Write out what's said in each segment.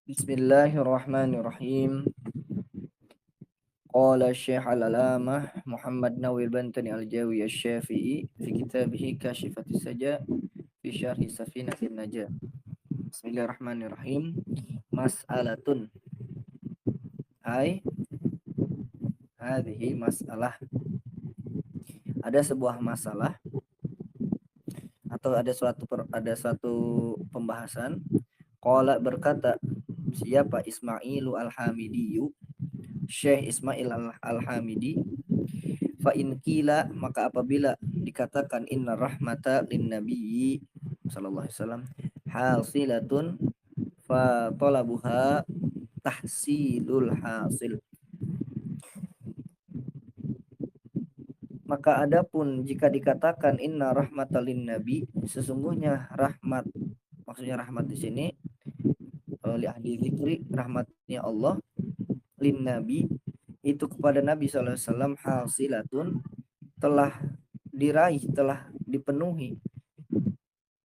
Bismillahirrahmanirrahim. Qala Syekh Al-Alamah Muhammad Nawwil Bantani Al-Jawi Asy-Syafi'i fi kitabih Kashifatis Saja fi Syarhi Safinatin Najah. Bismillahirrahmanirrahim. Mas'alatun ai hadhihi mas'alah. Ada sebuah masalah atau ada suatu pembahasan. Qala berkata siapa Ismailu Al-Hamidiyu, Syekh Ismail Al-Hamidi, fa in qila maka apabila dikatakan inna rahmata lin nabiyyi sallallahu alaihi wasallam hasilatun fa talabuha tahsilul hasil, maka adapun jika dikatakan inna rahmatalin nabi, sesungguhnya rahmat, maksudnya rahmat di sini li ahli zikri, rahmatnya Allah, lin nabi itu kepada Nabi sallallahu alaihi wasallam, hasilatun telah diraih, telah dipenuhi,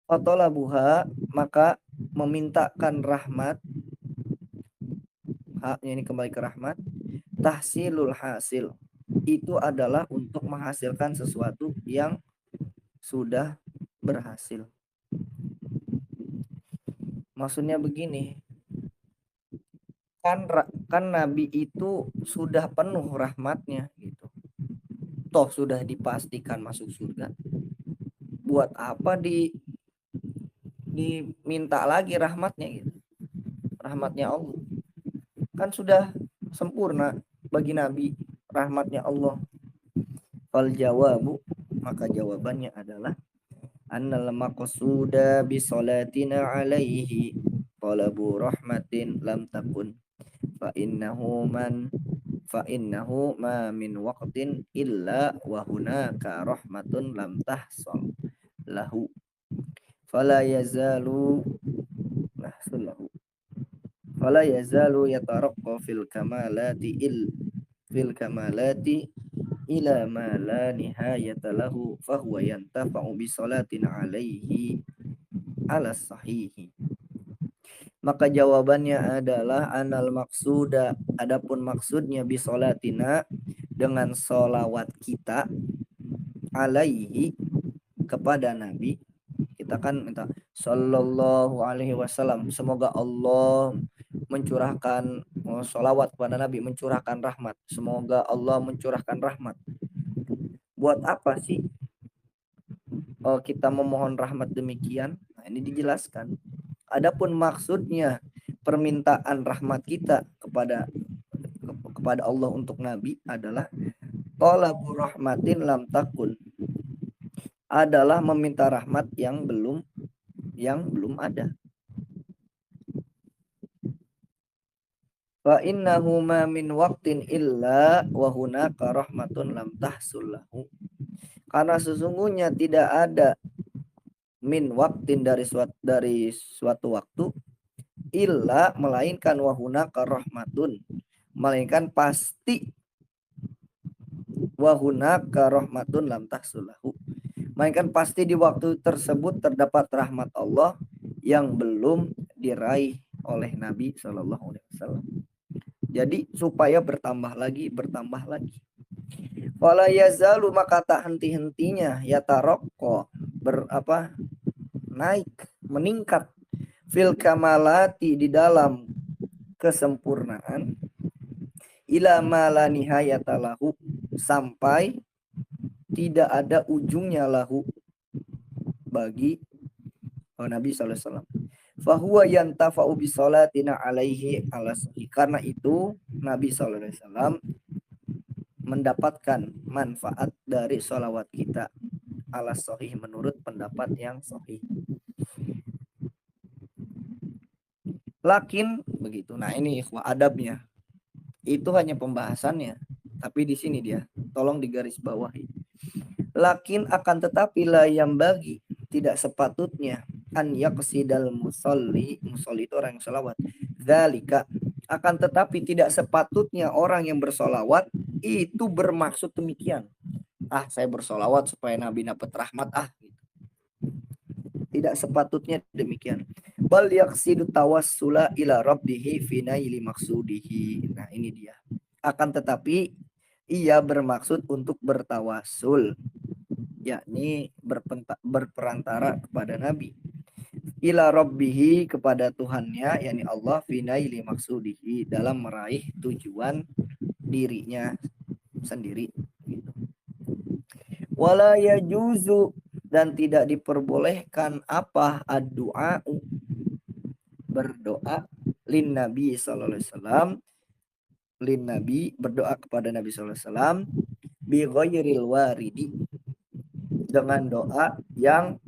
fatolabuha maka memintakan rahmat, haknya ini kembali ke rahmat, tahsilul hasil itu adalah untuk menghasilkan sesuatu yang sudah berhasil. Maksudnya begini, kan Nabi itu sudah penuh rahmatnya gitu, toh sudah dipastikan masuk surga, buat apa diminta lagi rahmatnya gitu. Rahmatnya Allah kan sudah sempurna bagi Nabi, rahmatnya Allah. Fal jawabu, maka jawabannya adalah annal maqsuda bi salatina alaihi talabu rahmatin lam takun fa innahu ma min waqtin illa wa hunaka rahmatun lam tahsal lahu fala yazalu lahu fala yazalu yataraqqa fil kamalati ila ma la nihayata lahu fahuwa yantafa'u bi salatin alaihi ala sahihi. Maka jawabannya adalah anal maksuda, adapun maksudnya bi salatina dengan solawat kita, alaihi kepada Nabi, kita kan minta sallallahu alaihi wasallam, semoga Allah mencurahkan solawat kepada Nabi, mencurahkan rahmat, semoga Allah mencurahkan rahmat. Buat apa sih kita memohon rahmat demikian? Nah, ini dijelaskan. Adapun maksudnya permintaan rahmat kita kepada Allah untuk Nabi adalah talabu rahmatin lam takun, adalah meminta rahmat yang belum ada. Fa innahu ma min waqtin illa wa hunaka rahmatun lam tahsul lahu. Karena sesungguhnya tidak ada min waqtin dari suatu waktu, illa melainkan wa hunaka rahmatun, melainkan pasti, wa hunaka rahmatun lam tahsul lahu, melainkan pasti di waktu tersebut terdapat rahmat Allah yang belum diraih oleh Nabi Shallallahu Alaihi Wasallam. Jadi supaya bertambah lagi. Wala yazalu, maka tak henti-hentinya, ya tarokko, naik, meningkat, fil kamalati, di dalam kesempurnaan, ila ma la nihayata lahu, sampai tidak ada ujungnya lahu bagi Nabi sallallahu alaihi wasallam. Fahuwa yantafa'u bi salatina alaihi ala sahih. Karena itu Nabi sallallahu alaihi wasallam mendapatkan manfaat dari salawat kita ala sahih, menurut pendapat yang sahih. Lakin begitu. Nah, ini ikhwah adabnya. Itu hanya pembahasannya, tapi di sini dia tolong digaris bawahi. Lakin akan tetapi la yang bagi, tidak sepatutnya, an yaqsidal musalli itu orang yang salawat, zalika, akan tetapi tidak sepatutnya orang yang bersolawat itu bermaksud demikian, saya bersolawat supaya Nabi dapat rahmat gitu. Tidak sepatutnya demikian. bal yaqsidu tawassula ila rabbihi fi naili maqsudihi. Nah, ini dia. Akan tetapi ia bermaksud untuk bertawasul, yakni berperantara kepada Nabi, ila rabbihi kepada Tuhannya, yakni Allah, fi naili maqsudihi dalam meraih tujuan dirinya sendiri gitu. Wala yajuzu dan tidak diperbolehkan apa ad-du'a berdoa lin Nabi sallallahu alaihi wasallam, lin Nabi berdoa kepada Nabi sallallahu alaihi wasallam bi ghairil waridi dengan doa yang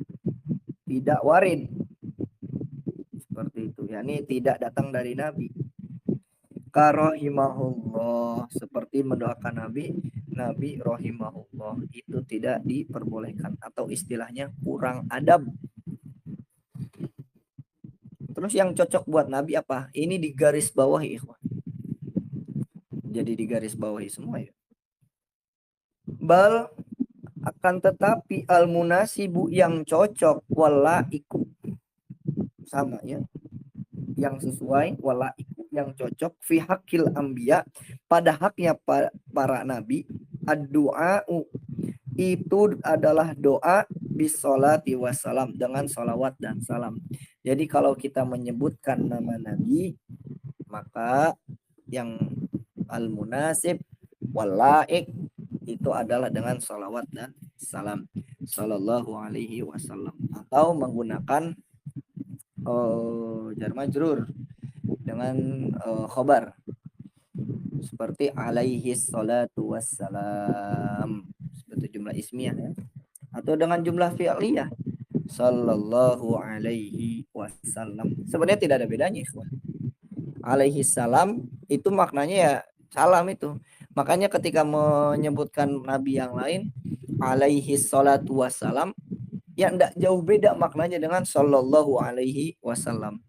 tidak warid seperti itu, yakni tidak datang dari Nabi. Karahimahullah seperti mendoakan Nabi rahimahullah itu tidak diperbolehkan atau istilahnya kurang adab. Terus yang cocok buat Nabi apa? Ini digaris bawahi ikhwan. Jadi digaris bawahi semua ya. Bal akan tetapi al munasibu yang cocok walaiku sama ya. Yang sesuai walaiku yang cocok fi hakil anbiya pada haknya para nabi ad-du'a itu adalah doa bisolati wassalam dengan salawat dan salam. Jadi kalau kita menyebutkan nama Nabi maka yang al-munasib walaik itu adalah dengan salawat dan salam sallallahu alaihi wasallam atau menggunakan jar majrur dengan khobar seperti alaihi salatu wassalam seperti jumlah ismiyah ya, atau dengan jumlah fi'liyah sallallahu alaihi wasallam. Sebenarnya tidak ada bedanya ikhwan. Alaihi salam itu maknanya ya salam itu. Makanya ketika menyebutkan nabi yang lain alaihi salatu wassalam ya tidak jauh beda maknanya dengan sallallahu alaihi wasallam.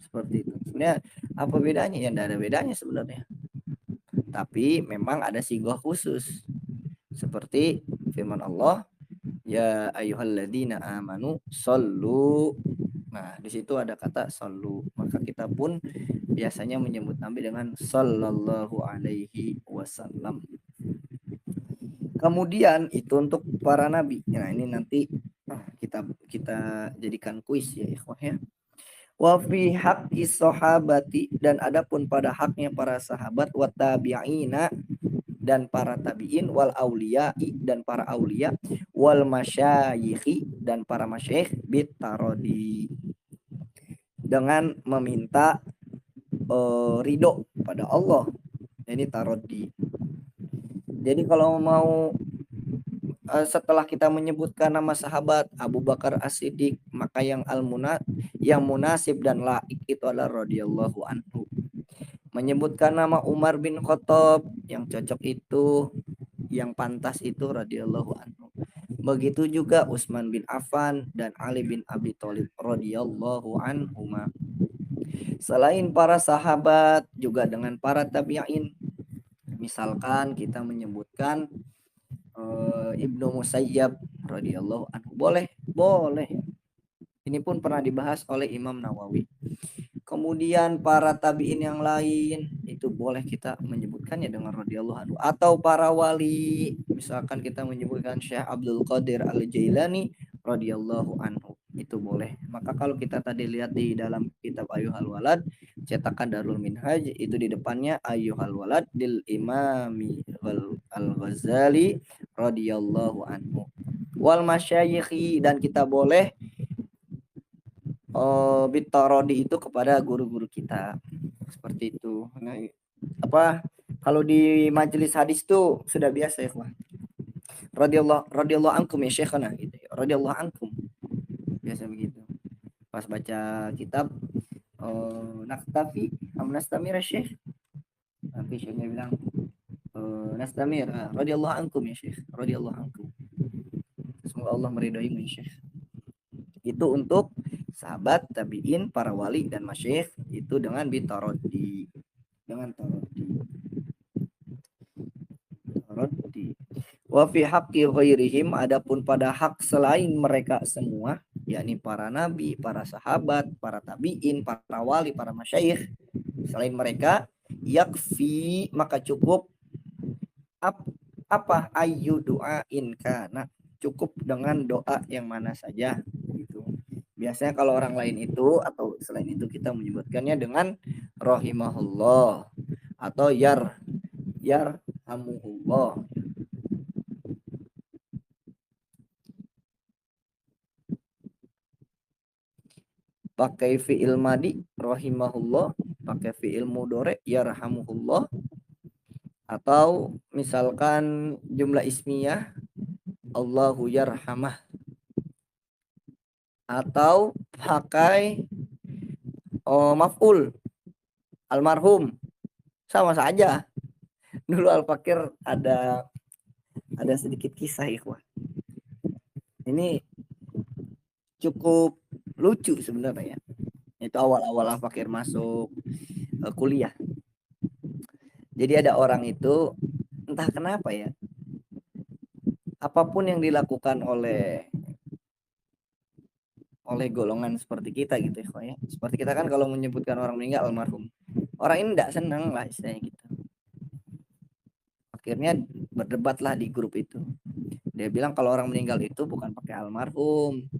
Seperti itu. Sebenarnya apa bedanya? Ya tidak ada bedanya sebenarnya. Tapi memang ada sighah khusus. Seperti firman Allah, ya ayyuhalladzina amanu sallu. Nah, di situ ada kata sallu. Maka kita pun biasanya menyebut Nabi dengan sallallahu alaihi wasallam. Kemudian itu untuk para nabi. Nah, ini nanti kita jadikan kuis ya ikhwah ya. Wa fi haqqi sahabati dan adapun pada haknya para sahabat wa tabi'ina dan para tabi'in wal auliya'i dan para aulia wal masyayikhi dan para masyayikh bitarodi dengan meminta ridho pada Allah. Ini tarodi. Jadi kalau mau setelah kita menyebutkan nama sahabat Abu Bakar As-Siddiq, maka yang yang munasib dan laik itu adalah radhiyallahu anhu. Menyebutkan nama Umar bin Khattab, yang cocok itu, yang pantas itu radhiyallahu anhu. Begitu juga Utsman bin Affan dan Ali bin Abi Thalib radhiyallahu anhuma. Selain para sahabat juga dengan para tabi'in. Misalkan kita menyebutkan Ibnu Musayyab radhiyallahu anhu, boleh. Ini pun pernah dibahas oleh Imam Nawawi. Kemudian para tabi'in yang lain itu boleh kita menyebutkannya dengan radhiyallahu anhu, atau para wali, misalkan kita menyebutkan Syekh Abdul Qadir Al-Jailani radhiyallahu anhu, itu boleh. Maka kalau kita tadi lihat di dalam kitab Ayyuhal Walad cetakan Darul Minhaj, itu di depannya Ayyuhal Walad dil Imami Al-Ghazali radhiyallahu anhu wal masyayikhi, dan kita boleh bitarodi itu kepada guru-guru kita seperti itu. Nah, kalau di majelis hadis tuh sudah biasa ya kawan, radhiyallahu ankum ya syekhana gitu, radhiyallahu ankum, biasa begitu. Pas baca kitab naktafi amnastamir syekh, nanti syekhnya bilang nastamir radhiyallahu ankum ya syekh, radhiyallahu ankum, semoga Allah meridhoimu ya syekh. Itu untuk sahabat, tabi'in, para wali dan masyayikh itu dengan bitarodi, dengan tarodi. Wa fi haqqi ghairihim, adapun pada hak selain mereka semua, yakni para nabi, para sahabat, para tabiin, para wali, para masyayikh. Selain mereka, yakfi maka cukup apa ayu doain kana, cukup dengan doa yang mana saja gitu. Biasanya kalau orang lain itu atau selain itu kita menyebutkannya dengan rahimahullah atau yarhamuhullah. Pakai fi'il madi rahimahullah, pakai fi'il mudhari yarhamuhullah, atau misalkan jumlah ismiyah Allahu yarhamah, atau pakai maf'ul almarhum, sama saja. Dulu Al-Fakir ada sedikit kisah ikhwah. Ini cukup lucu sebenarnya ya. Itu awal-awal Al-Fakir masuk kuliah. Jadi ada orang itu entah kenapa ya, apapun yang dilakukan oleh golongan seperti kita gitu ya. Seperti kita kan kalau menyebutkan orang meninggal almarhum, orang ini tidak senang lah istilahnya gitu. Akhirnya berdebatlah di grup itu. Dia bilang kalau orang meninggal itu bukan pakai almarhum,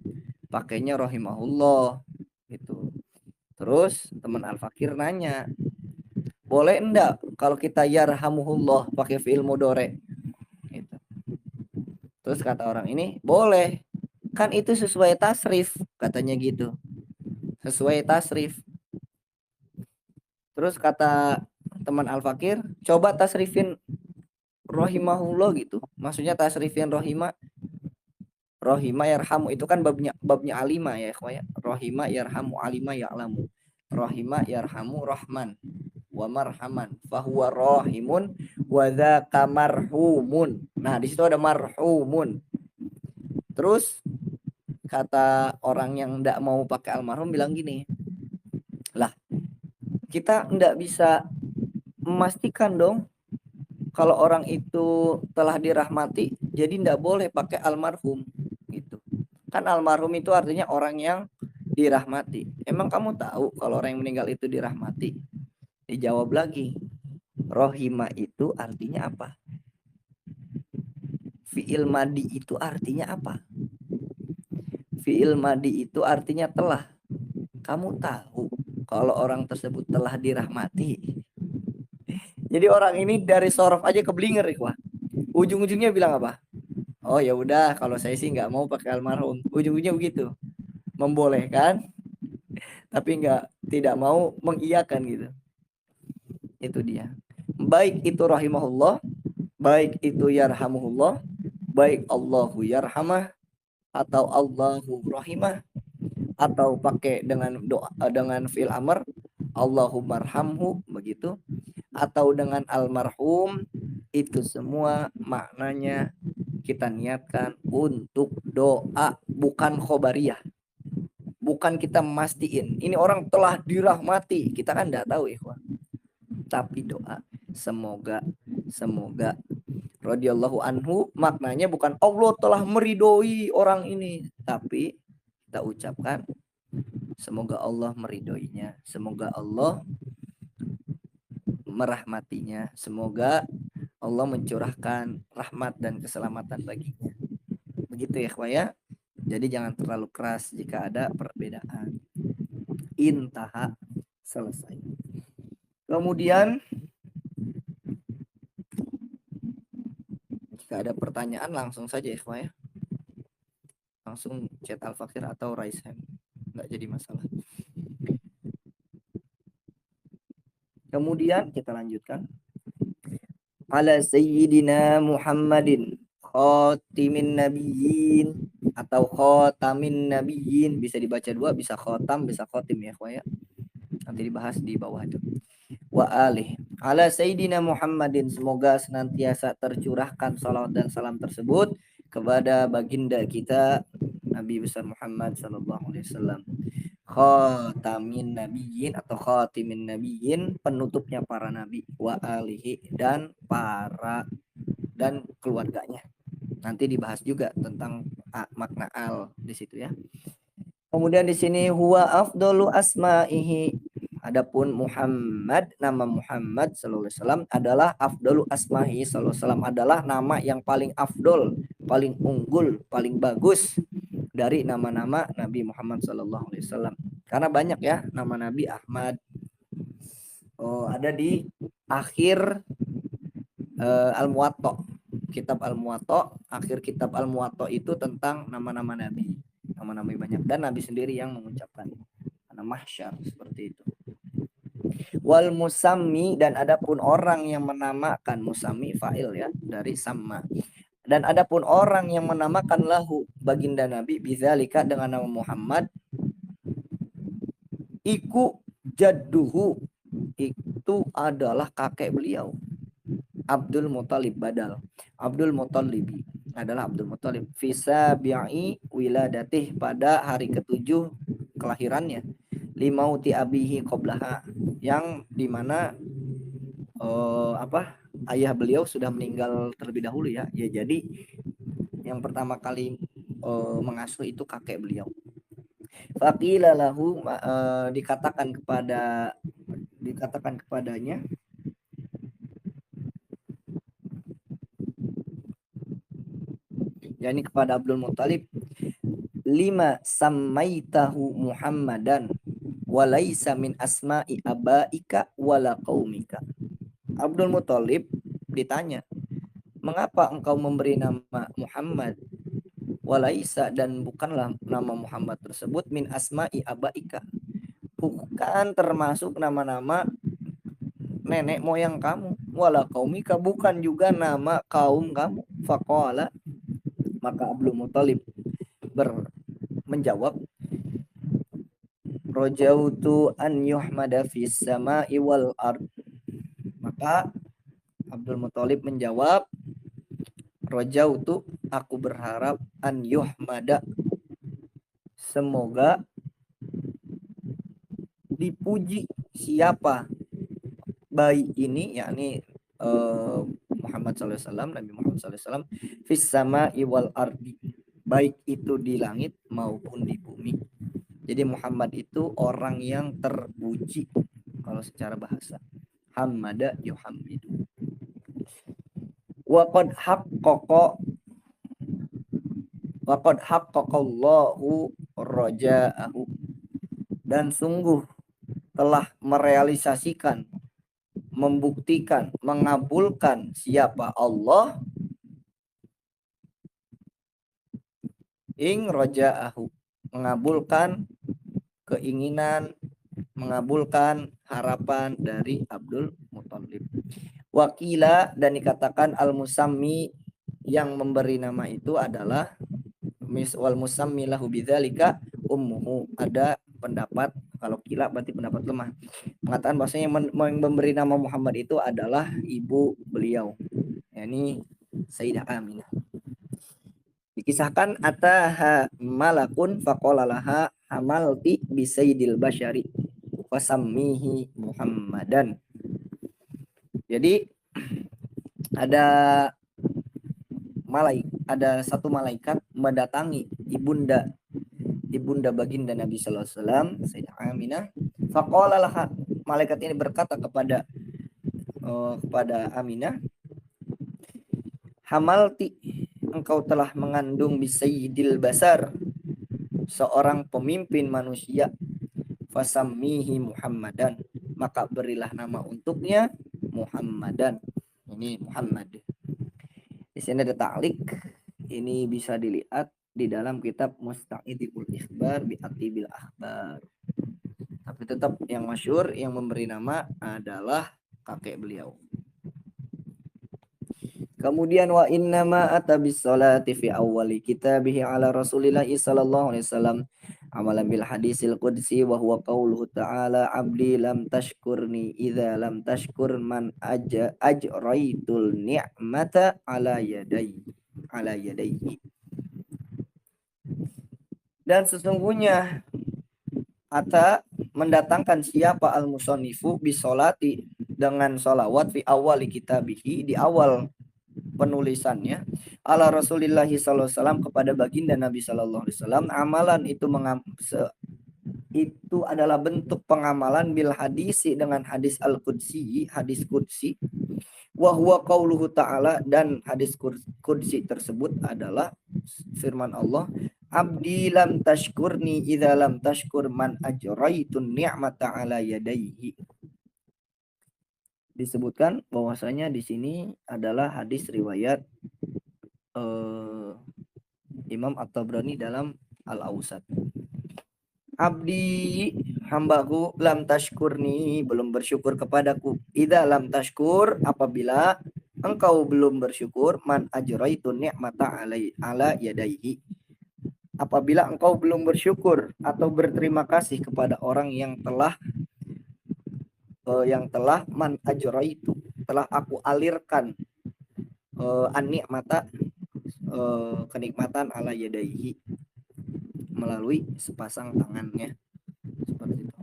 pakainya rahimahullah gitu. Terus teman Al-Fakir nanya, boleh enggak kalau kita yarhamuhullah pakai fi'il mudhari gitu. Terus kata orang ini, boleh, kan itu sesuai tasrif katanya gitu, sesuai tasrif. Terus kata teman Al-Fakir, coba tasrifin rahimahullah gitu, maksudnya tasrifin rohima yarhamu, itu kan babnya alima ya ikhwaya. Rohima yarhamu alima ya'lamu, rohima yarhamu rahman wa marhaman fahuwa rahimun wa dzaka marhumun. Nah di situ ada marhumun. Terus kata orang yang tidak mau pakai almarhum bilang gini, lah kita tidak bisa memastikan dong kalau orang itu telah dirahmati, jadi tidak boleh pakai almarhum gitu. Kan almarhum itu artinya orang yang dirahmati. Emang kamu tahu kalau orang yang meninggal itu dirahmati? Dijawab lagi, rohima itu artinya apa? Fi'il madi itu artinya apa? Fi'il madi itu artinya telah. Kamu tahu kalau orang tersebut telah dirahmati? Jadi orang ini dari sorof aja keblinger ikhwah. Ujung-ujungnya bilang apa? Oh ya udah, kalau saya sih nggak mau pakai almarhum. Ujung-ujungnya begitu, membolehkan, tapi tidak mau mengiyakan gitu. Itu dia. Baik itu rahimahullah, baik itu yarhamuhullah, baik Allahu yarhamah atau Allahu rahimah, atau pakai dengan doa dengan fi'il amr Allahumarhamhu begitu, atau dengan almarhum, itu semua maknanya kita niatkan untuk doa, bukan khobariyah. Bukan kita mastiin ini orang telah dirahmati, kita kan tidak tahu ikhwan. Tapi doa semoga radhiyallahu anhu maknanya bukan Allah telah meridoi orang ini, tapi kita ucapkan semoga Allah meridhoinya, semoga Allah merahmatinya, semoga Allah mencurahkan rahmat dan keselamatan baginya. Begitu ya ikhwan ya. Jadi jangan terlalu keras jika ada perbedaan. Intaha, selesai. Kemudian jika ada pertanyaan langsung saja ikhwan ya. Langsung chat Al-Fakir atau raise hand. Enggak jadi masalah. Kemudian kita lanjutkan. Ala sayyidina Muhammadin khatimin nabiyyin atau khatamin nabiyyin, bisa dibaca dua, bisa khotam, bisa khotim ya ikhwan ya. Nanti dibahas di bawah itu. Wa alih ala sayyidina Muhammadin, semoga senantiasa tercurahkan salawat dan salam tersebut kepada baginda kita Nabi besar Muhammad sallallahu alaihi wasallam, khatamin nabiyyin atau khatimin nabiyyin, penutupnya para nabi, wa alihi dan keluarganya. Nanti dibahas juga tentang makna al di situ ya. Kemudian di sini huwa afdalu asma'ihi. Adapun Muhammad, nama Muhammad sallallahu alaihi wasallam adalah afdalu asma'ihi sallallahu alaihi wasallam, adalah nama yang paling afdol, paling unggul, paling bagus dari nama-nama Nabi Muhammad sallallahu alaihi wasallam. Karena banyak ya nama Nabi Ahmad. Ada di akhir Al-Muwatta. Kitab Al-Muwatta, akhir kitab Al-Muwatta itu tentang nama-nama Nabi. Nama-nama banyak dan Nabi sendiri yang mengucapkan. Karena mahsyar seperti itu. Wal musammi, dan adapun orang yang menamakan, musammi fa'il ya dari sama. Dan adapun orang yang menamakan lahu baginda Nabi bidzalika dengan nama Muhammad, iku jadduhu, itu adalah kakek beliau Abdul Muthalib, badal Abdul Muthalibi adalah Abdul Muthalib fisa bi'i wiladatih, pada hari ketujuh kelahirannya, limauti abihi qoblaha, yang dimana ayah beliau sudah meninggal terlebih dahulu ya. Jadi yang pertama kali mengasuh itu kakek beliau. Faqila lahu, dikatakan kepadanya, yakni kepada Abdul Muthalib, lima sammaitahu Muhammadan walaisa min asma'i abaika wala qaumika. Abdul Muthalib ditanya, mengapa engkau memberi nama Muhammad walaisa, dan bukanlah nama Muhammad tersebut min asma'i abaika, bukan termasuk nama-nama nenek moyang kamu, wala qaumika, bukan juga nama kaum kamu. Faqala, maka Abdul Muthalib menjawab, rojautu an yuhmada fis sama'i wal ard. Maka Abdul Muthalib menjawab, rojautu, aku berharap, an yuhmada, semoga dipuji siapa bayi ini, yakni Muhammad SAW, Nabi Muhammad SAW, fis sama'i wal ardi, baik itu di langit maupun di bumi. Jadi Muhammad itu orang yang terpuji kalau secara bahasa. Hamada yuhammidu. Wa qad haqqaqallahu raja'ahu, dan sungguh telah merealisasikan, membuktikan, mengabulkan siapa Allah ing raja'ahu, mengabulkan keinginan, mengabulkan harapan dari Abdul Muthalib. Wakila, dan dikatakan al-musammi, yang memberi nama itu adalah wal musammi lahu bidzalika ummuhu. Ada pendapat, kalau kila berarti pendapat lemah, mengatakan bahwasanya yang memberi nama Muhammad itu adalah ibu beliau, yakni Sayyidah Aminah. Dikisahkan ataha malakun faqala laha hamalti bi sayyidil basyari wasammihi Muhammadan. Jadi ada satu malaikat mendatangi ibunda baginda Nabi sallallahu alaihi wasallam, Sayyidah Aminah. Faqala laha, malaikat ini berkata kepada Aminah, hamalti, engkau telah mengandung bisayyidil basar, seorang pemimpin manusia, fasammihi Muhammadan, maka berilah nama untuknya Muhammadan. Ini Muhammad. Di sini ada ta'liq, ini bisa dilihat di dalam kitab Musta'idul Ikhbar bi Atibil Akhbar. Tapi tetap yang masyhur, yang memberi nama adalah kakek beliau. Kemudian wa innama atabis salati fi awwali kitabihi ala Rasulillah sallallahu alaihi wasallam amalan bil hadisil qudsi wa huwa qauluhu ta'ala abdi lam tashkurni idza lam tashkur man ajraitul ni'mata ala yadayhi. Dan sesungguhnya ata mendatangkan siapa al-musannifu bisolati, dengan solawat fi awali kitabihi, di awal penulisannya ala Rasulillah sallallahu alaihi wasallam kepada baginda Nabi sallallahu alaihi wasallam. Amalan itu adalah bentuk pengamalan bil hadisi dengan hadis al-qudsi, hadis qudsi. Wa huwa qauluhu ta'ala, dan hadis qudsi tersebut adalah firman Allah, abdi lam tashkurni idza lam tashkur man ajraitun ni'mata ala yadayhi. Disebutkan bahwasanya di sini adalah hadis riwayat Imam At-Tabrani dalam Al-Awsat. Abdi, hambaku, lam tashkurni, belum bersyukur kepadaku. Idza lam tashkur, apabila engkau belum bersyukur, man ajraitu ni'mata ala yadaihi, apabila engkau belum bersyukur atau berterima kasih kepada orang yang telah man ajraitu, telah aku alirkan an-ni'mata, kenikmatan ala yadaihi, melalui sepasang tangannya. Seperti itu.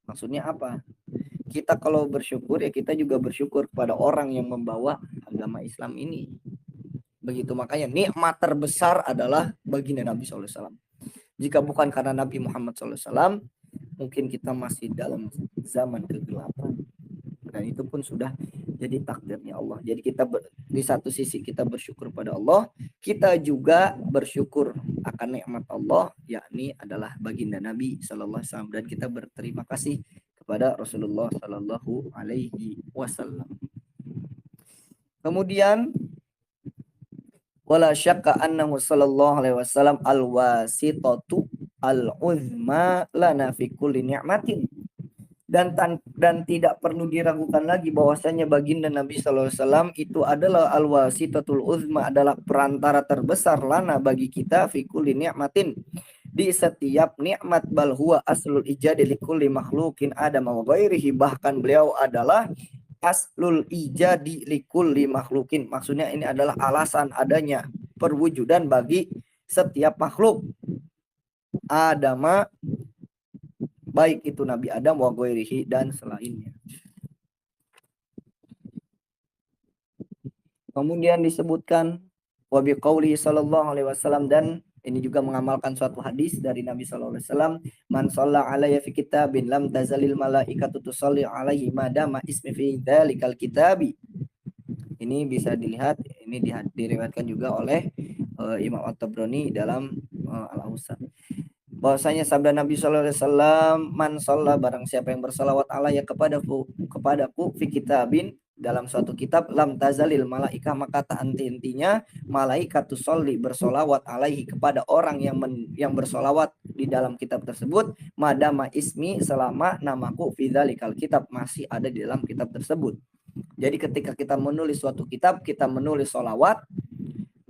Maksudnya apa? Kita kalau bersyukur ya kita juga bersyukur kepada orang yang membawa agama Islam ini. Begitu, makanya nikmat terbesar adalah baginda Nabi SAW. Jika bukan karena Nabi Muhammad SAW, mungkin kita masih dalam zaman kegelapan. Dan itu pun sudah jadi takdirnya Allah. Jadi kita di satu sisi kita bersyukur pada Allah, kita juga bersyukur akan nikmat Allah, yakni adalah baginda Nabi sallallahu alaihi wasallam, dan kita berterima kasih kepada Rasulullah sallallahu alaihi wasallam. Kemudian wala syakka annahu sallallahu alaihi wasallam al-wasitatu al-uzma lana fi kulli ni'matin. Dan tidak perlu diragukan lagi bahwasanya baginda Nabi sallallahu alaihi wasallam itu adalah al-wasitatul uzma, adalah perantara terbesar lana bagi kita fi kulli ni'matin, di setiap nikmat, bal huwa aslul ijadi li kulli makhluqin adam wa ghairihi, bahkan beliau adalah aslul ijadi li kulli makhluqin. Maksudnya ini adalah alasan adanya perwujudan bagi setiap makhluk. Adama, baik itu Nabi Adam wa ghairihi, dan selainnya. Kemudian disebutkan wa biqauli sallallahu alaihi wasallam, dan ini juga mengamalkan suatu hadis dari Nabi sallallahu alaihi wasallam, man shalla alayya fi kitabin lam tazalil malaikatu tusalli alaihi madama ismi fi dzalikal kitabi. Ini bisa dilihat, ini diriwayatkan juga oleh Imam At-Tabrani dalam Al-Awsat. Bahwasanya sabda Nabi sallallahu alaihi wasallam, man shalla, barang siapa yang bersalawat alayya kepadaku fi kitabin, dalam suatu kitab, lam tazalil malaikah, maka tak henti-hentinya malaikat tusolli, bersolawat alaihi, kepada orang yang bersolawat di dalam kitab tersebut, madama ismi, selama namaku fi dzalikal kitab, masih ada di dalam kitab tersebut. Jadi ketika kita menulis suatu kitab, kita menulis solawat,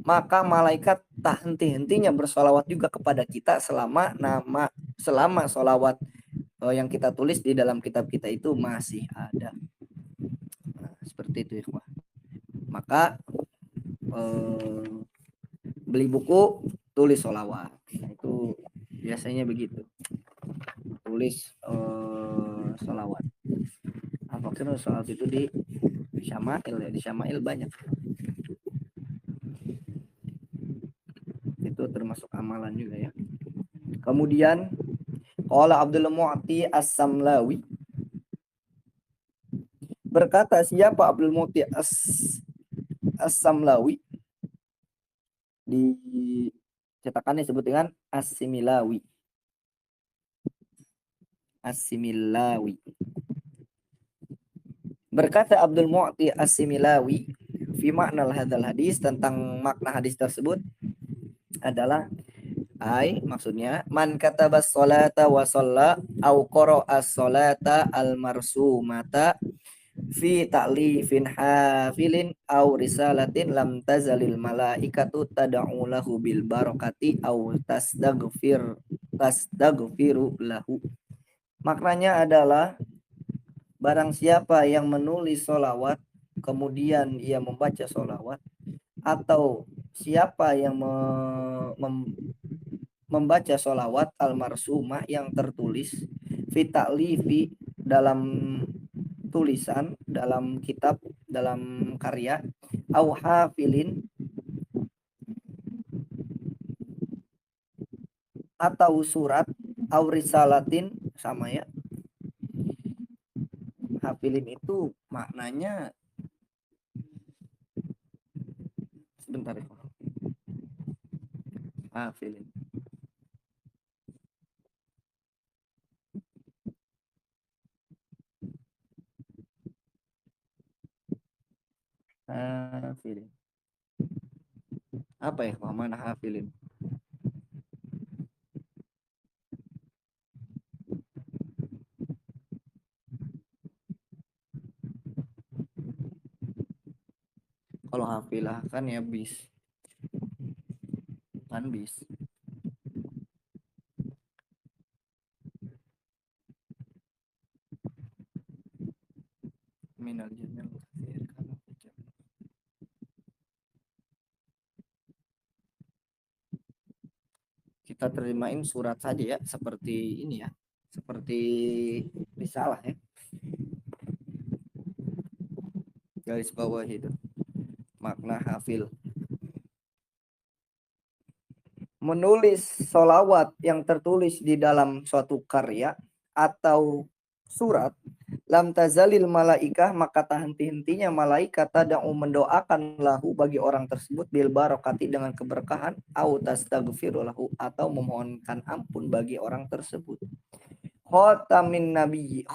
maka malaikat tak henti-hentinya bersolawat juga kepada kita selama solawat yang kita tulis di dalam kitab kita itu masih ada. Nah, seperti itu, ikhwah. Maka beli buku, tulis solawat. Nah, itu biasanya begitu. Tulis solawat. Apakah solawat itu di Syama'il ya? Di Syama'il banyak. Itu termasuk amalan juga ya. Kemudian qala Abdul Mu'ti As-Samlawi, berkata siapa Abdul Mu'ti As-Samlawi, di cetakannya disebut dengan As-Similawi. As-Similawi. Berkata Abdul Mu'ti As-Similawi fi makna hadzal hadis, tentang makna hadis tersebut adalah maksudnya man katabas sholata wa shalla au qara'as sholata al marsumata fi ta'lifin hafilin au risalatin lam tazalil malaikatu tad'u lahu bil barakati au tastaghfiru lahu. Maknanya adalah barang siapa yang menulis sholawat kemudian ia membaca sholawat, atau siapa yang membaca sholawat al-marsumah yang tertulis, fi ta'lifi dalam tulisan, dalam kitab, dalam karya, au hafilin atau surat, au risalatin, sama ya. Hafilin itu maknanya, sebentar ya. Hafilin. Hafilin. Apa ya? Mana hafilin? Kalau hafilah kan ya bis. Kan bis. Minal jamil katsir. Kita terimain surat saja ya, seperti ini ya. Seperti risalah ya. Garis bawah itu. Makna hafil. Menulis solawat yang tertulis di dalam suatu karya atau surat, lam tazalil malaikah, maka tak henti-hentinya malaikat tada'u mendoakan lahu bagi orang tersebut bil barokati dengan keberkahan, au tastaghfiru lahu atau memohonkan ampun bagi orang tersebut. Khotamin nabi,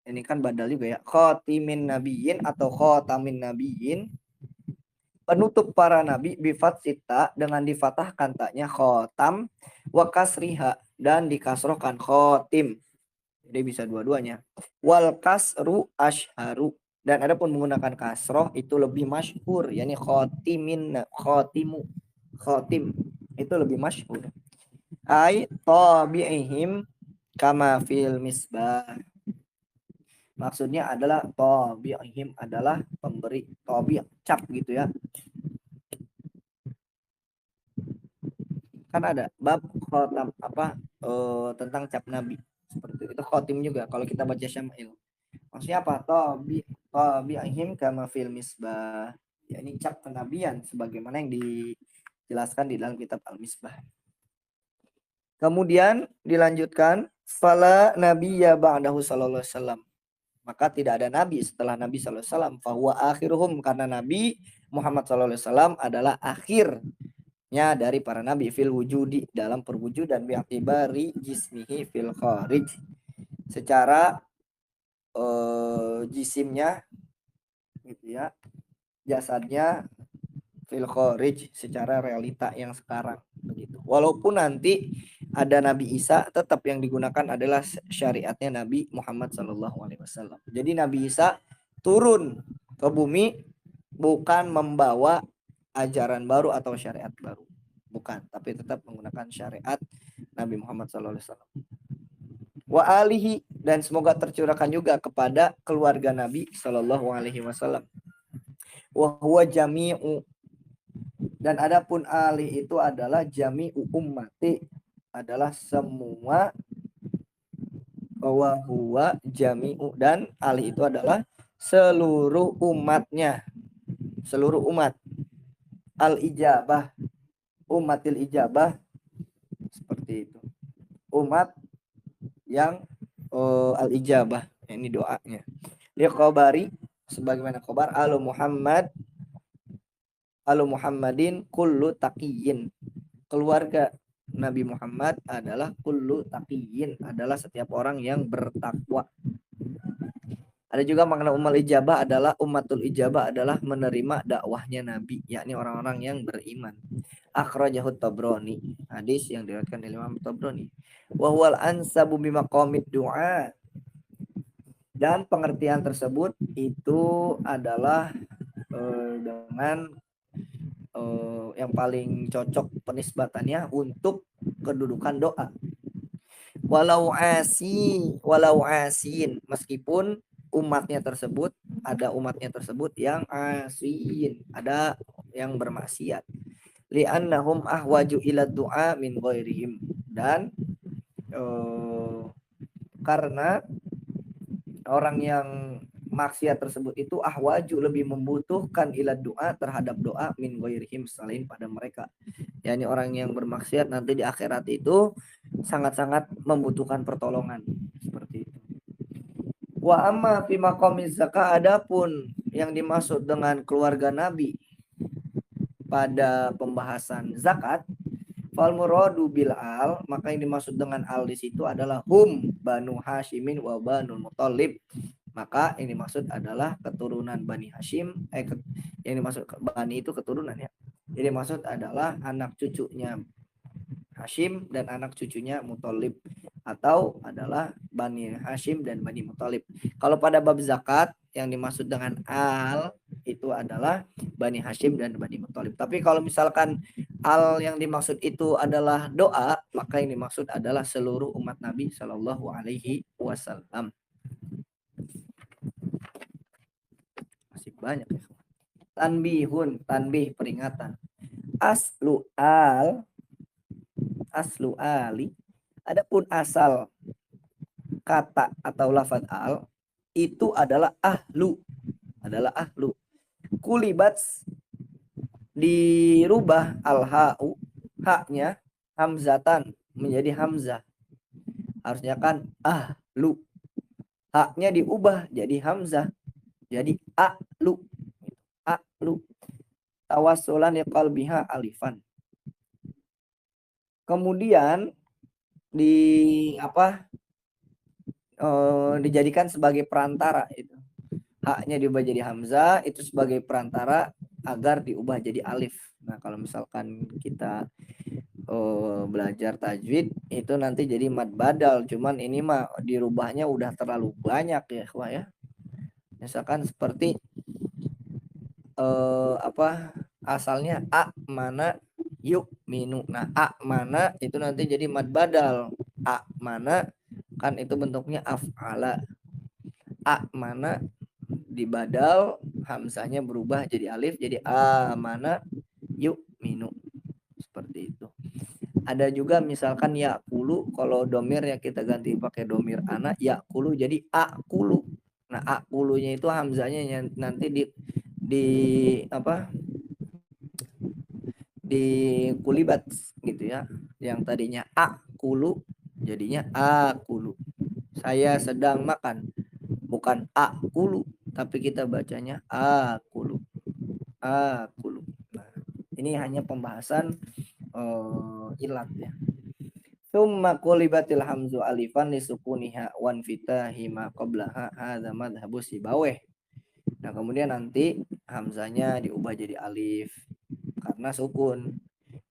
ini kan badal juga ya, khotimin nabiyin atau khotamin nabiyin, penutup para nabi, bifat sita dengan difatahkan taknya khotam, wa kasriha dan dikasrohkan khotim. Jadi bisa dua-duanya. Wal kasru ashharu, dan ada pun menggunakan kasroh itu lebih masyhur, yakni khotimin, khotimu, khotim itu lebih masyhur. Ai tabi'ihim kama fil misbah. Maksudnya adalah tabi'ihim adalah pemberi tabi' cap gitu ya. Kan ada bab khotam apa tentang cap nabi, seperti itu. Khotim juga kalau kita baca syamil, maksudnya apa? Tabi'ihim kama fil misbah, ya ini cap kenabian sebagaimana yang dijelaskan di dalam kitab Al-Misbah. Kemudian dilanjutkan, fala nabiyya ba'dahu sallallahu alaihi wasallam, maka tidak ada nabi setelah Nabi sallallahu alaihi wasallam. Fahuwa akhiruhum, karena Nabi Muhammad sallallahu alaihi wasallam adalah akhirnya dari para nabi, fil wujudi dalam perwujudan, bi'atibari jismihi fil kharij, secara jisimnya gitu ya, jasadnya, fil kharij secara realita yang sekarang begitu. Walaupun nanti ada Nabi Isa, tetap yang digunakan adalah syariatnya Nabi Muhammad SAW. Jadi Nabi Isa turun ke bumi bukan membawa ajaran baru atau syariat baru, bukan, tapi tetap menggunakan syariat Nabi Muhammad SAW. Wa alihi, dan semoga tercurahkan juga kepada keluarga Nabi Shallallahu Alaihi Wasallam. Wa huwa jami'u, dan adapun ali itu adalah jami'u ummati, adalah semua. Wa huwa jami'u, dan ali itu adalah seluruh umatnya, seluruh umat. Al ijabah, umatil ijabah, seperti itu, umat yang al ijabah, ini doanya. Liqabari, sebagaimana kabar alu Muhammadin kullu taqiyyin, keluarga Nabi Muhammad adalah kullu taqiyyin, adalah setiap orang yang bertakwa. Ada juga makna umal ijabah adalah umatul ijabah adalah menerima dakwahnya Nabi, yakni orang-orang yang beriman. Akhrajahu Tabrani, hadis yang diriwayatkan oleh Imam Tabrani. Wa huwal ansabu bimaqamid du'a, dan pengertian tersebut itu adalah dengan yang paling cocok penisbatannya untuk kedudukan doa. Walau asin, meskipun umatnya tersebut, ada umatnya tersebut yang asin, ada yang bermaksiat. Li'annahum ahwaju ila du'a min ghairihim, dan karena orang yang maksiat tersebut itu ahwaju lebih membutuhkan ila doa terhadap doa min ghairihim selain pada mereka. Yani orang yang bermaksiat nanti di akhirat itu sangat-sangat membutuhkan pertolongan seperti itu. Wa amma fi maqamiz zakah, adapun yang dimaksud dengan keluarga Nabi pada pembahasan zakat, fal muradu bil al, maka yang dimaksud dengan al di situ adalah hum banu Hashimin wa banu Muthalib. Maka yang dimaksud adalah keturunan Bani Hashim, yang dimaksud Bani itu keturunan ya. Jadi maksud adalah anak cucunya Hashim dan anak cucunya Muthalib, atau adalah Bani Hashim dan Bani Muthalib. Kalau pada bab zakat yang dimaksud dengan al itu adalah Bani Hashim dan Bani Muthalib. Tapi kalau misalkan al yang dimaksud itu adalah doa, maka yang dimaksud adalah seluruh umat Nabi Shallallahu Alaihi Wasallam. Masih banyak ya. Tanbihun, tanbih peringatan. Aslu ali, adapun asal kata atau lafaz al itu adalah ahlu, kulibat dirubah al-ha'u, haknya hamzatan menjadi hamzah. Harusnya kan ahlu, haknya diubah jadi hamzah, jadi a'lu. Tawassulan liqalbiha alifan. Kemudian dijadikan sebagai perantara itu. Haknya diubah jadi hamzah itu sebagai perantara agar diubah jadi alif. Nah, kalau misalkan kita belajar tajwid itu nanti jadi mad badal, cuman ini mah dirubahnya udah terlalu banyak ya, Wah ya. Misalkan seperti asalnya a mana yuk minu. Nah, a mana itu nanti jadi mad badal. A mana kan itu bentuknya af'ala. A mana dibadal, hamzahnya berubah jadi alif, jadi a mana yuk minu. Seperti itu. Ada juga misalkan ya kulu, kalau domir ya kita ganti pakai domir anak, ya kulu jadi a kulu. Nah, a kulunya itu hamzahnya nanti di kulibat gitu ya. Yang tadinya a kulu jadinya a kulu. Saya sedang makan. Bukan a kulu, tapi kita bacanya a kulu. A kulu. Nah, ini hanya pembahasan ilat ya. Summa qulibatil hamzu alifan li sukuniha wan fitahi ma qablaha hadza madhhabu Sibawayh. Nah, kemudian nanti hamzanya diubah jadi alif karena sukun.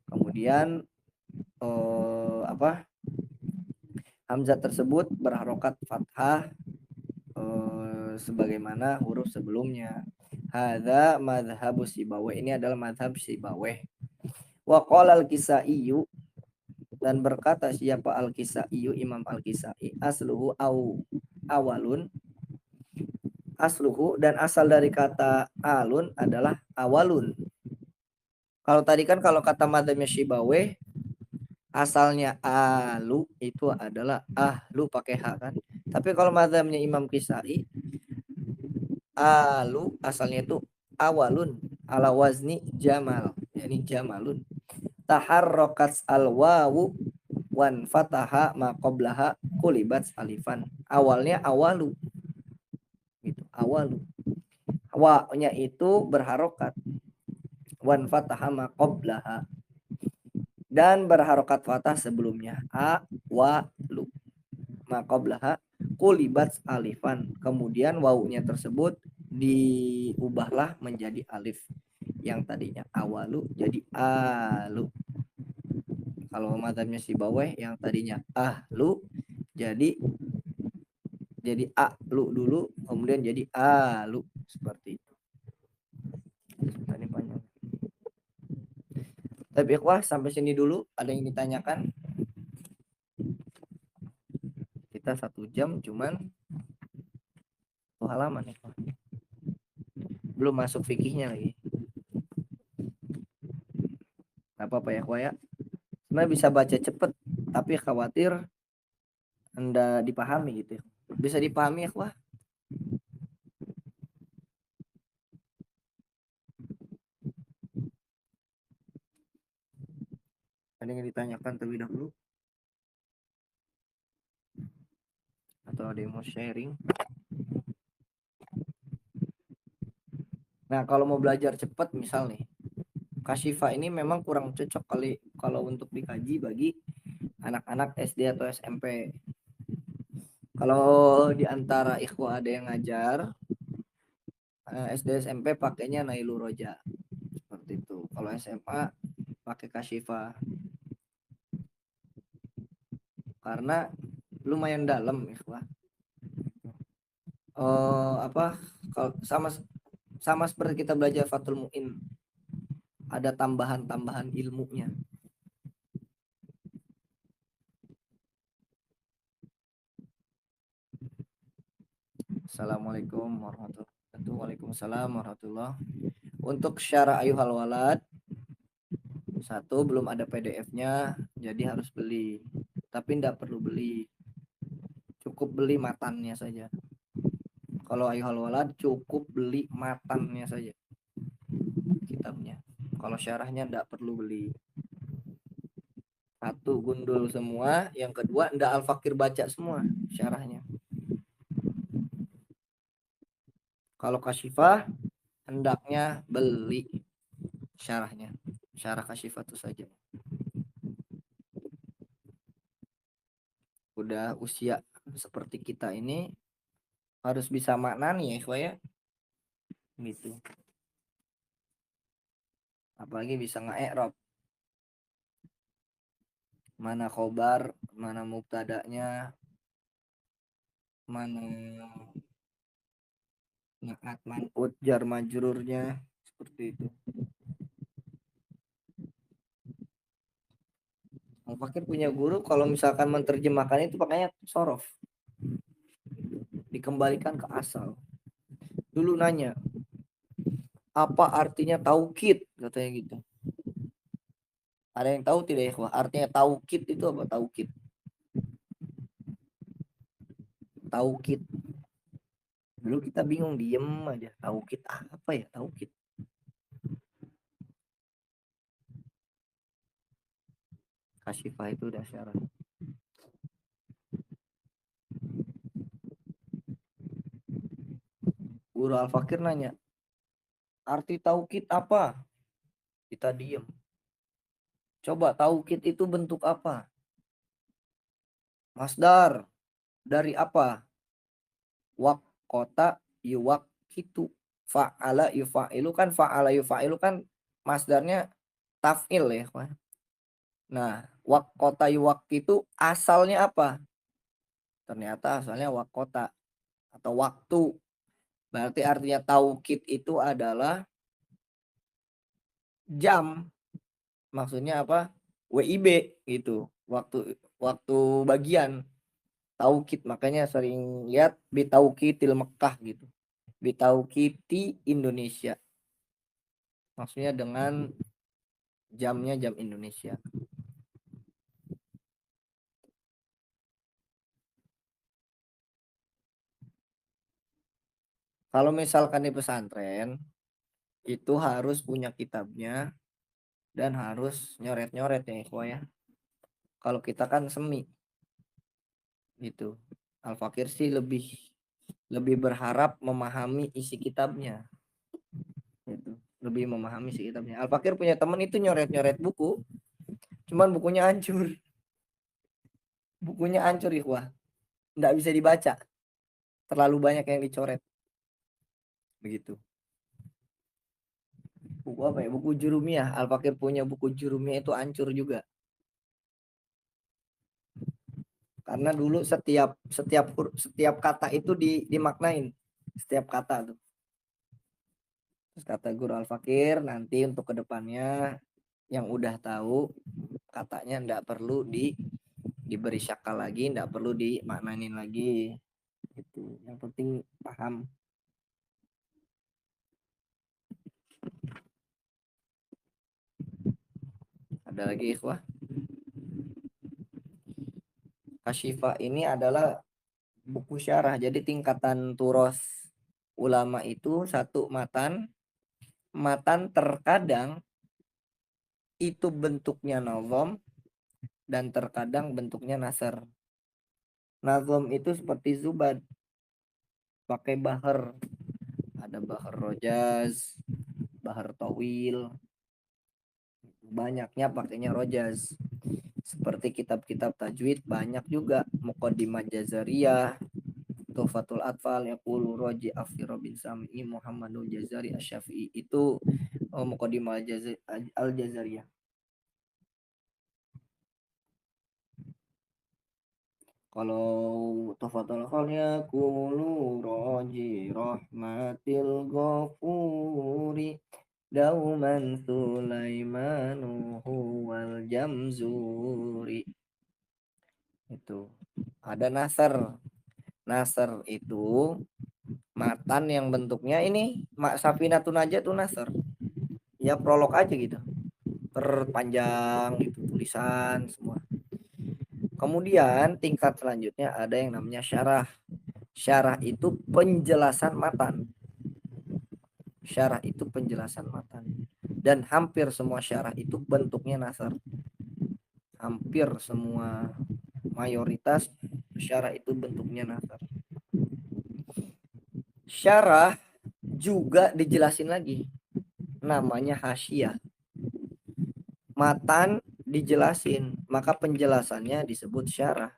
Kemudian hamzah tersebut berharokat fathah sebagaimana huruf sebelumnya. Hadza madhhabu Sibawayh. Ini adalah madhab Sibawayh. Wa qala al-Kisaiyu, dan berkata siapa al-Kisaiyu, Imam al-Kisai, asluhu awalun, asluhu dan asal dari kata alun adalah awalun. Kalau tadi kan kalau kata madzhabnya Sibawayh asalnya alu itu adalah ahlu pakai hak kan. Tapi kalau madzhabnya Imam Kisai alu asalnya itu awalun ala wazni jamal, yakni jamalun. Taharrokat al-wawu wan fataha ma qablaha kulibat alifan. Awalnya awalu. Gitu, awalu. Wa-nya itu berharokat. Wan fataha ma qablaha. Dan berharokat fathah sebelumnya. Awalu. Ma qablaha kulibat alifan. Kemudian wawunya tersebut diubahlah menjadi alif. Yang tadinya awalu jadi alu. Kalau madzhabnya Sibawayh yang tadinya ahlu jadi alu dulu, kemudian jadi alu, seperti itu. Tadi panjang. Tapi ikhwah sampai sini dulu, ada yang ditanyakan? Kita 1 jam cuman 1 halaman ikhwah. Belum masuk fikihnya lagi. Apa-apa ya ikhwah ya. Sebenarnya bisa baca cepet, tapi khawatir Anda dipahami gitu. Bisa dipahami ikhwah? Ada yang ditanyakan terlebih dahulu atau ada yang mau sharing? Nah, kalau mau belajar cepat misal nih, Kashifa ini memang kurang cocok kali kalau untuk dikaji bagi anak-anak SD atau SMP. Kalau di antara ikhwah ada yang ngajar SD SMP pakainya Nailul Roja seperti itu. Kalau SMA pakai Kashifa karena lumayan dalam ikhwah. Apa kalau sama sama seperti kita belajar Fathul Mu'in, ada tambahan-tambahan ilmunya. Assalamualaikum warahmatullahi wabarakatuh. Waalaikumsalam warahmatullahi. Untuk syara ayuhal walad, satu belum ada PDF-nya, jadi harus beli. Tapi tidak perlu beli, cukup beli matannya saja. Kalau ayuhal walad cukup beli matannya saja, kitabnya. Kalau syarahnya tidak perlu beli. Satu gundul semua, yang kedua ndak al-fakir baca semua syarahnya. Kalau Kasyifah hendaknya beli syarahnya, syarah Kasyifah itu saja. Udah usia seperti kita ini harus bisa maknani ya ikhwah ya, gitu. Apalagi bisa nge-i'rab mana khobar, mana mubtada'nya, mana naat man'ut, jar majrurnya, seperti itu. Al Fakir punya guru kalau misalkan menerjemahkan itu pakainya sorof, dikembalikan ke asal. Dulu nanya, apa artinya taukid, katanya gitu. Ada yang tahu tidak ya, artinya taukid itu apa? Taukid. Taukid. Dulu kita bingung, diem aja. Taukid apa ya? Taukid. Kasifah itu udah syarat. Guru Al Fakir nanya, arti taukid apa? Kita diem. Coba taukid itu bentuk apa? Masdar. Dari apa? Wak kota yuwak itu. Fa'ala yufa'ilu kan, fa'ala yufa'ilu kan masdarnya taf'il ya. Nah, wak kota yuwak itu asalnya apa? Ternyata asalnya wak kota atau waktu. Berarti artinya taukid itu adalah jam. Maksudnya apa? WIB gitu. Waktu bagian taukid, makanya sering lihat bitauqitil Mekah gitu. Bitauqiti Indonesia. Maksudnya dengan jamnya jam Indonesia. Kalau misalkan di pesantren itu harus punya kitabnya dan harus nyoret-nyoret ya ikhwah ya. Kalau kita kan semi gitu. Al Fakir sih lebih lebih berharap memahami isi kitabnya. Gitu. Lebih memahami isi kitabnya. Al Fakir punya teman itu nyoret-nyoret buku, cuman bukunya hancur. Bukunya hancur ikhwah. Nggak bisa dibaca. Terlalu banyak yang dicoret. Begitu. Buku apa ya? Buku Jurumiyah. Al Fakir punya buku Jurumiyah itu hancur juga. Karena dulu setiap kata itu dimaknain. Setiap kata tuh. Terus kata Guru Al Fakir nanti untuk kedepannya yang udah tahu katanya ndak perlu diberi syakal lagi, ndak perlu dimaknain lagi. Itu yang penting paham. Ada lagi ikhwah. Kasyifa ini adalah buku syarah. Jadi tingkatan turos ulama itu satu matan. Matan terkadang itu bentuknya nazam, dan terkadang bentuknya nasr. Nazom itu seperti zubad, pakai bahar, ada bahar rojaz, bahar tawil, banyaknya pakainya rojaz. Seperti kitab-kitab tajwid banyak juga, Muqaddimah Jazariyah, Tuhfatul Atfal, Yaqulu Roji Afiro bin Sami, Muhammadul Jazari Asyafi'i, itu Muqaddimah Al-Jazariyah. Kalau Tuhfatul Atfal, Yaqulu Roji Rahmatil Ghafuri Dauman Sulaimanu Huwal Jamzuri. Itu ada nasr. Nasr itu matan yang bentuknya ini Safinatun aja tuh nasr, ya prolog aja gitu, perpanjang gitu tulisan semua. Kemudian tingkat selanjutnya ada yang namanya syarah. Syarah itu penjelasan matan. Syarah itu penjelasan matan, dan hampir semua syarah itu bentuknya nasr. Hampir semua, mayoritas syarah itu bentuknya nasr. Syarah juga dijelasin lagi, namanya hasyiah. Matan dijelasin, maka penjelasannya disebut syarah.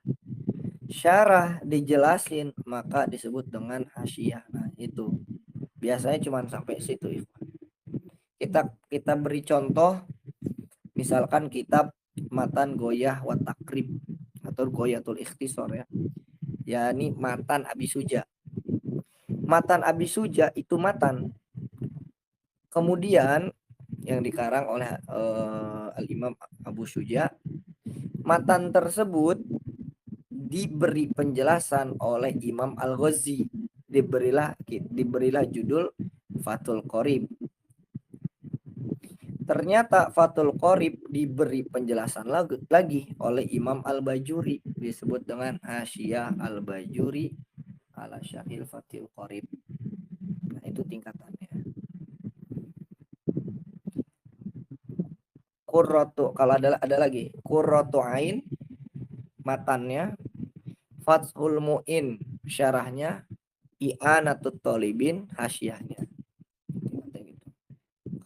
Syarah dijelasin, maka disebut dengan hasyiah. Nah, itu biasanya cuma sampai situ. Kita beri contoh, misalkan kitab Matan Goyah wa Takrib atau Goyatul Ikhtisar ya. Yakni Matan Abi Suja. Matan Abi Suja itu matan. Kemudian yang dikarang oleh Al-Imam Abu Suja, matan tersebut diberi penjelasan oleh Imam Al-Ghazi. Diberilah judul Fathul Qorib. Ternyata Fathul Qorib diberi penjelasan lagi oleh Imam Al-Bajuri, disebut dengan Hasyiah Al-Bajuri ala Syahil Fathul Qorib. Nah, itu tingkatannya. Qurratu, kalau ada lagi Qurratu Ain matannya, Fathul Mu'in syarahnya, I'anatut Thalibin hasyahnya.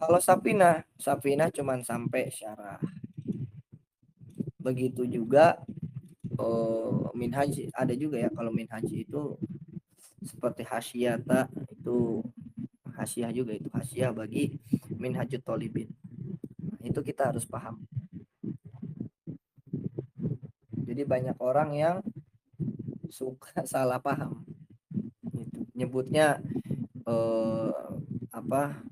Kalau Safinah cuman sampai syarah. Begitu juga Minhaj ada juga ya. Kalau Minhaj itu seperti Hasyata, itu Hasyah juga, itu Hasyah bagi Minhajut Thalibin. Nah, itu kita harus paham. Jadi banyak orang yang suka salah paham. Gitu. Nyebutnya apa,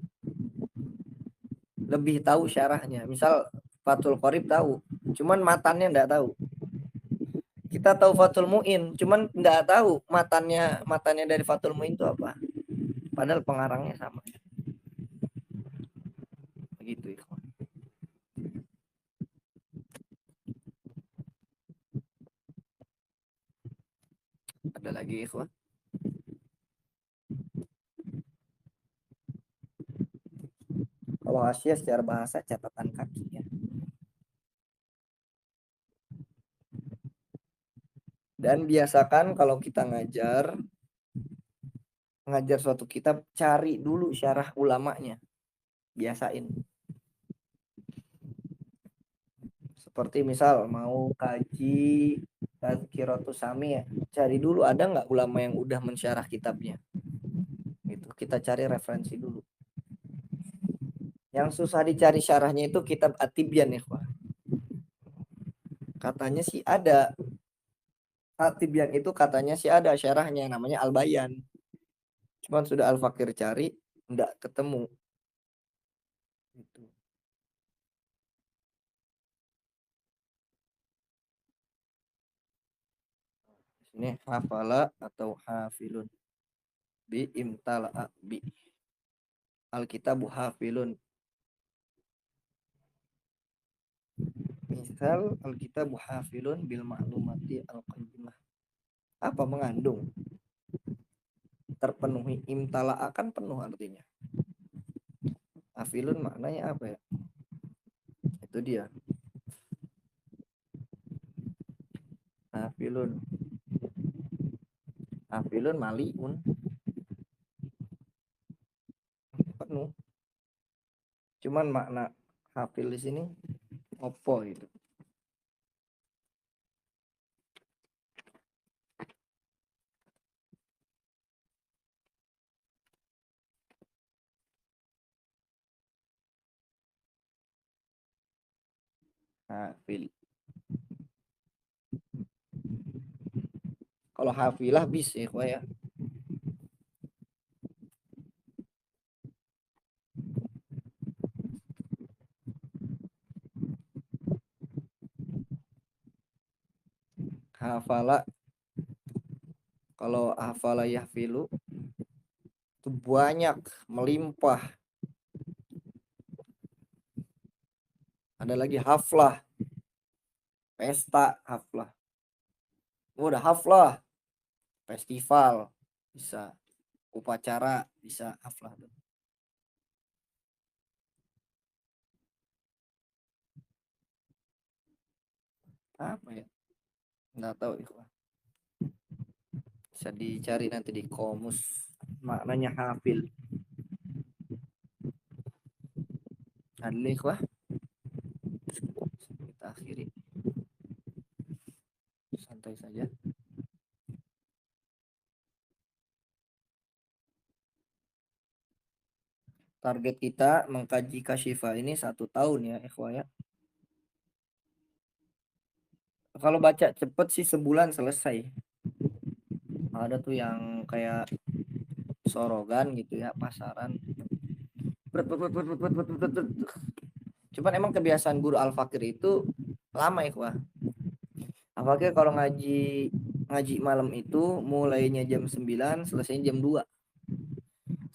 lebih tahu syarahnya. Misal Fathul Qorib tahu, cuman matannya enggak tahu. Kita tahu Fathul Mu'in, cuman enggak tahu matannya dari Fathul Mu'in itu apa. Padahal pengarangnya sama. Begitu ya. Ada lagi ikhwan. Kalau Asia secara bahasa catatan kaki ya. Dan biasakan kalau kita ngajar suatu kitab, cari dulu syarah ulamanya. Biasain. Seperti misal mau kaji Tazkiratus Sami ya, cari dulu ada nggak ulama yang udah mensyarah kitabnya. Gitu. Kita cari referensi dulu. Yang susah dicari syarahnya itu kitab At-Tibyan ya, Pak. Katanya sih ada. At-Tibyan itu katanya sih ada syarahnya, namanya Al-Bayan. Cuman sudah Al-Fakir cari, enggak ketemu. Gitu. Ini hafala atau hafilun. Bi imtala'a bi. Alkitabu hafilun. Misal Alkitabu hafilun bil ma'lumati al-qayyimah. Apa mengandung? Terpenuhi. Imtala'a kan penuh artinya. Hafilun maknanya apa ya? Itu dia. Hafilun. Hafilun maliun. Penuh. Cuman makna hafil di sini opo itu. Hafil. Kalau hafilah bis ya, ya. Hafala, kalau hafala yahfilu itu banyak, melimpah. Ada lagi haflah, pesta haflah. Udah haflah, festival bisa, upacara bisa haflah. Apa ya? Nggak tahu itu. Bisa dicari nanti di komus maknanya hafil. Ada ikhwah. Kita akhiri santai saja. Target kita mengkaji kasyifa ini 1 tahun ya ikhwah ya. Kalau baca cepet sih sebulan selesai. Ada tuh yang kayak sorogan gitu ya, pasaran. Cuman emang kebiasaan guru Al-Fakir itu lama ikhwah. Al-Fakir kalau ngaji ngaji malam itu mulainya jam 9, selesainya jam 2.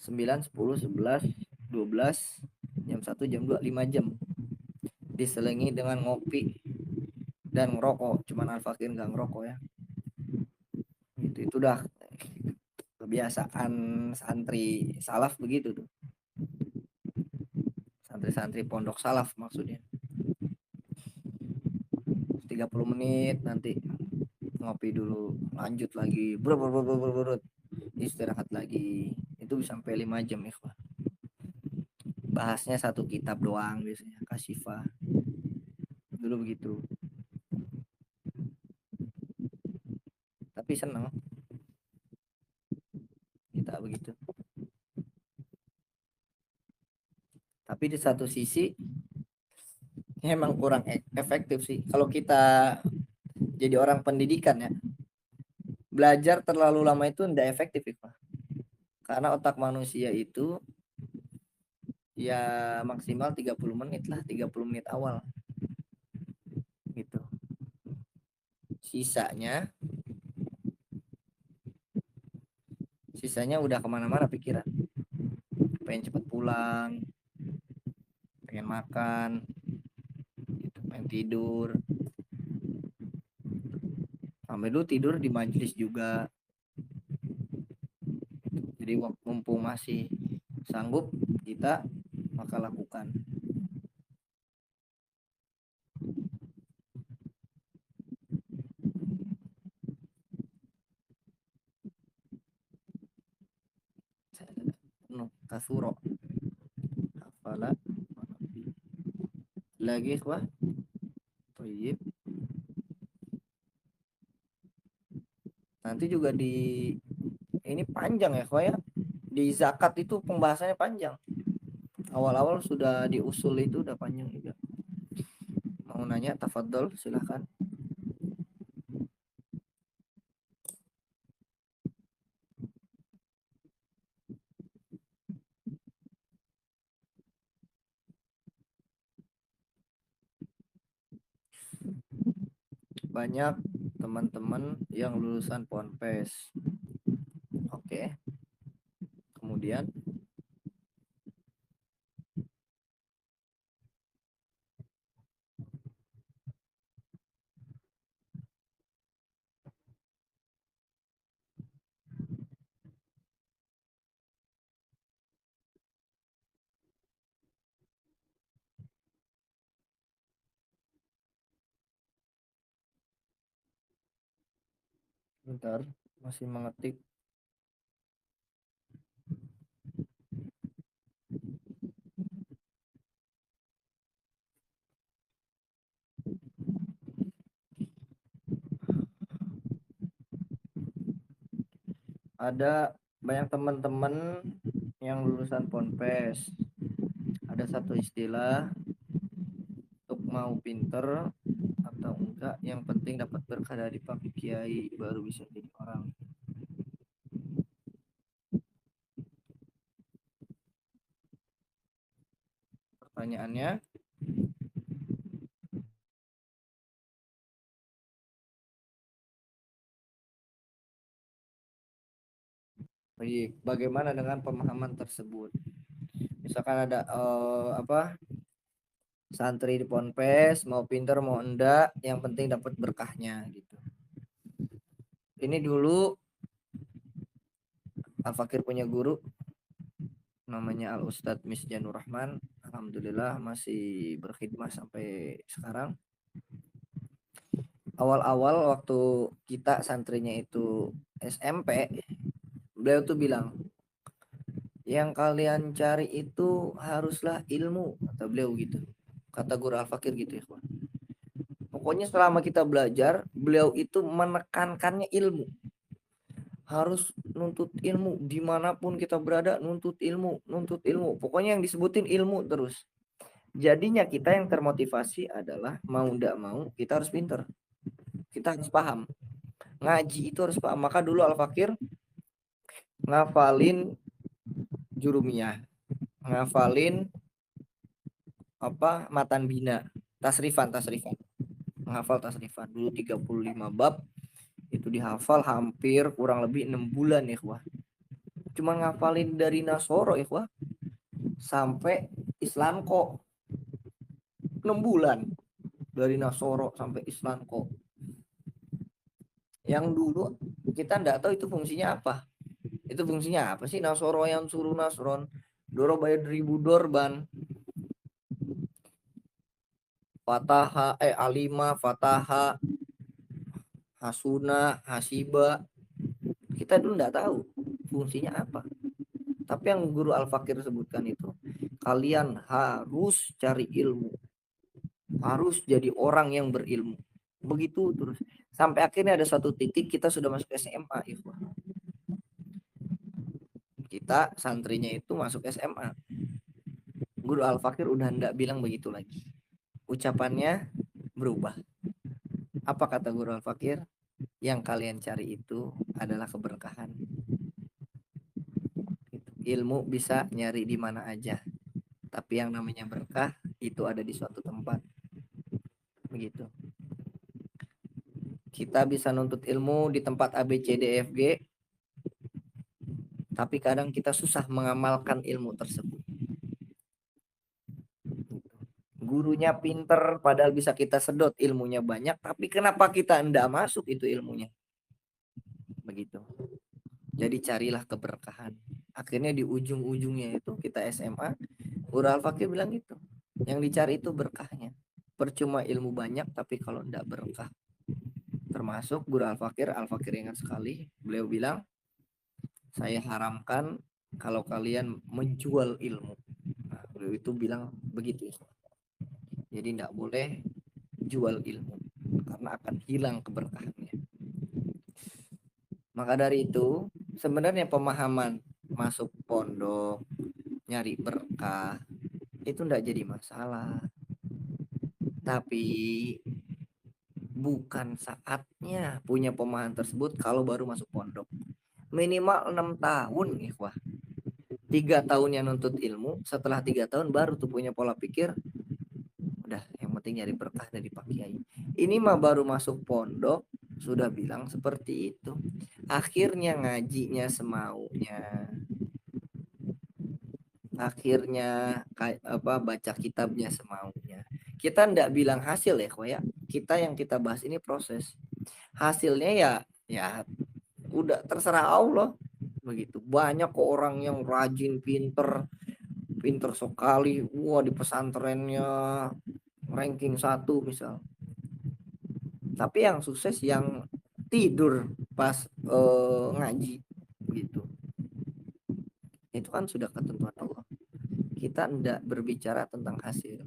9, 10, 11, 12, jam 1, jam 2, 5 jam. Diselingi dengan ngopi dan ngerokok. Cuman Al-Fakir nggak ngerokok ya. Itu udah kebiasaan santri salaf begitu tuh. Santri-santri pondok salaf maksudnya. 30 menit nanti ngopi dulu, lanjut lagi, berut, istirahat lagi. Itu bisa sampai 5 jam ya. Bahasnya satu kitab doang biasanya, Kasifah. Dulu begitu. Tapi seneng kita begitu. Tapi di satu sisi emang kurang efektif sih. Kalau kita jadi orang pendidikan ya, belajar terlalu lama itu tidak efektif ya. Karena otak manusia itu ya maksimal 30 menit lah, 30 menit awal gitu. Sisanya sisanya udah kemana-mana pikiran. Pengen cepet pulang, pengen makan, gitu, pengen tidur. Sampai dulu tidur di majelis juga. Jadi mumpung masih sanggup kita, maka lakukan. No, kasuro. Hafala. Lagi wah. Toyib. Nanti juga di ini panjang ya kok ya. Di zakat itu pembahasannya panjang. Awal-awal sudah diusul itu udah panjang juga. Mau nanya tafadhol silahkan. Banyak teman-teman yang lulusan Ponpes. Oke. Kemudian Bentar, masih mengetik. Ada banyak teman-teman yang lulusan Ponpes. Ada satu istilah untuk mau pinter atau enggak, yang penting dapat berkah dari Pak Kiai baru bisa jadi orang. Pertanyaannya, baik, bagaimana dengan pemahaman tersebut? Misalkan ada santri di Ponpes, mau pinter mau enggak, yang penting dapat berkahnya gitu. Ini dulu Al Fakir punya guru namanya Al Ustadz Misjanur Rahman. Alhamdulillah masih berkhidmah sampai sekarang. Awal-awal waktu kita santrinya itu SMP, beliau tuh bilang, yang kalian cari itu haruslah ilmu, kata beliau gitu. Kata guru Al Fakir gitu ya. Pokoknya selama kita belajar, beliau itu menekankannya ilmu. Harus nuntut ilmu dimanapun kita berada, nuntut ilmu, nuntut ilmu. Pokoknya yang disebutin ilmu terus. Jadinya kita yang termotivasi adalah mau tidak mau kita harus pinter, kita harus paham. Ngaji itu harus paham. Maka dulu Al Fakir ngafalin jurumiyah, ngafalin matan bina, tasrifan, menghafal tasrifan dulu 35 bab itu dihafal hampir kurang lebih 6 bulan ya wah. Cuma ngafalin dari Nasoro ya wah sampai Islam kok 6 bulan, dari Nasoro sampai Islam kok. Yang dulu kita enggak tahu itu fungsinya apa. Itu fungsinya apa sih Nasoro yang suruh Nasron? Doro bayar 1000 dorban. Fataha, Alima, Fataha, Hasuna, Hasiba. Kita dulu enggak tahu fungsinya apa. Tapi yang guru Al Fakir sebutkan itu, kalian harus cari ilmu, harus jadi orang yang berilmu. Begitu terus. Sampai akhirnya ada satu titik kita sudah masuk SMA. Kita santrinya itu masuk SMA. Guru Al Fakir udah enggak bilang begitu lagi. Ucapannya berubah. Apa kata guru Al Fakir? Yang kalian cari itu adalah keberkahan. Ilmu bisa nyari di mana aja. Tapi yang namanya berkah itu ada di suatu tempat. Begitu. Kita bisa nuntut ilmu di tempat A, B, C, D, F, G. Tapi kadang kita susah mengamalkan ilmu tersebut. Gurunya pinter, padahal bisa kita sedot ilmunya banyak. Tapi kenapa kita enggak masuk itu ilmunya? Begitu. Jadi carilah keberkahan. Akhirnya di ujung-ujungnya itu kita SMA, Guru Al Fakir bilang gitu. Yang dicari itu berkahnya. Percuma ilmu banyak, tapi kalau enggak berkah. Termasuk Guru Al Fakir ingat sekali, beliau bilang, saya haramkan kalau kalian menjual ilmu. Nah, beliau itu bilang begitu. Jadi tidak boleh jual ilmu karena akan hilang keberkahannya. Maka dari itu sebenarnya pemahaman masuk pondok, nyari berkah itu tidak jadi masalah. Tapi bukan saatnya punya pemahaman tersebut kalau baru masuk pondok. Minimal 6 tahun, ikhwah. 3 tahunnya nuntut ilmu, setelah 3 tahun baru tuh punya pola pikir, udah yang penting nyari berkah dari Pak Kiai. Ini mah baru masuk pondok sudah bilang seperti itu. Akhirnya ngajinya semaunya. Akhirnya baca kitabnya semaunya. Kita ndak bilang hasil ya, kok ya. Kita yang kita bahas ini proses. Hasilnya ya udah terserah Allah. Begitu. Banyak kok orang yang rajin, pinter sekali. Wah, di pesantrennya ranking 1 misal. Tapi yang sukses yang tidur pas ngaji gitu. Itu kan sudah ketentuan Allah. Kita tidak berbicara tentang hasil,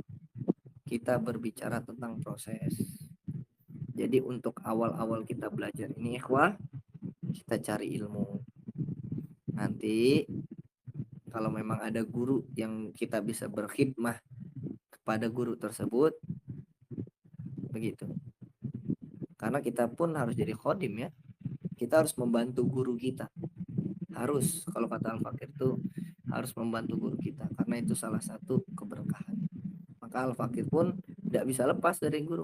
kita berbicara tentang proses. Jadi untuk awal-awal kita belajar ini ikhwah, kita cari ilmu. Nanti kalau memang ada guru yang kita bisa berkhidmah kepada guru tersebut, begitu. Karena kita pun harus jadi khodim ya. Kita harus membantu guru kita. Harus, kalau kata Al-Fakir itu harus membantu guru kita. Karena itu salah satu keberkahan. Maka Al-Fakir pun tidak bisa lepas dari guru.